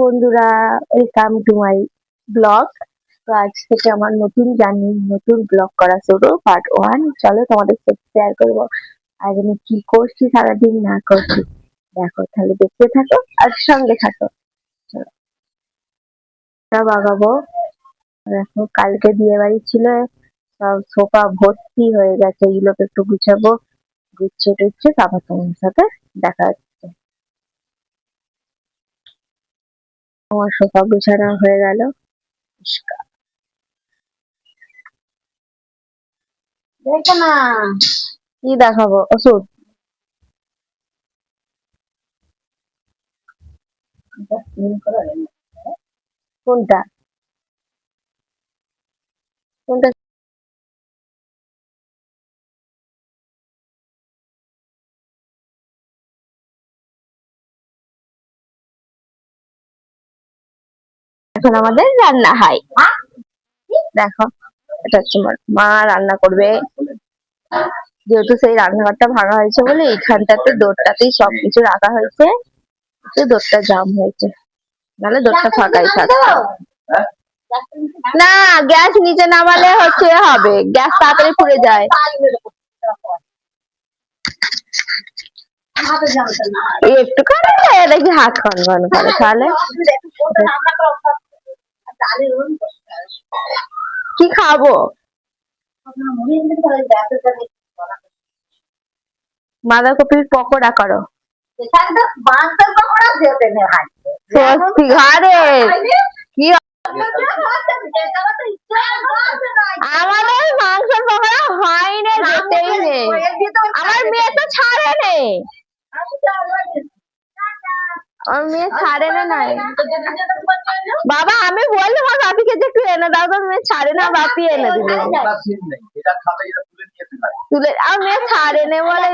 বন্ধুরা, welcome to my blog. তো আজ থেকে আমার নতুন জার্নি, নতুন ব্লগ করা শুরু, পার্ট 1। চলো তোমাদের সাথে শেয়ার করবো আজ আমি কি করছি সারাদিন না করছি। দেখো, তাহলে দেখতে থাকো আর সঙ্গে থাকো। চলো বাগাবো। দেখো, কালকে বিয়ে বাড়ি ছিল, সব সোফা ভর্তি হয়ে গেছে, এগুলোকে একটু গুছাবো। গুছিয়ে টুচ্ছে তারপর তোমার সাথে দেখা হচ্ছে। আমার সোফা গুছানো হয়ে গেল। দেখো না, কি দেখাবো? ওষুধ? কোনটা কোনটা? এখন আমাদের রান্না হয়। দেখো, এটা হচ্ছে মা রান্না করবে। যেহেতু সেই রান্নাঘরটা ভাঙা হয়েছে বলে এইখানটাতে দৌড়টাতেই সবকিছু রাখা হয়েছে। দৌড়টা জাম হয়েছে, নাহলে দৌড়টা ফাঁকাই থাকতো। না, গ্যাস নিচে নামালে হচ্ছে হবে, গ্যাস তাড়াতাড়ি পুড়ে যায়। একটুখানি দেখি হাত খনখন করে, তাহলে কি খাবো? বাঁধাকপির পকোড়া করো। কি আমাদের মাংসের পকোড়া হয় না, যেতেই নেই। আমার মেয়ে তো ছাড়ে নেই, আমার মেয়ে ছাড়ে না। নাই বাবা, আমি বললাম আমার বাপিকে যে একটু এনে দাও, তো মেয়ে ছাড়ে না, বাপি এনে দিল। তুলে আমার মেয়ে ছাড়ে নে বলে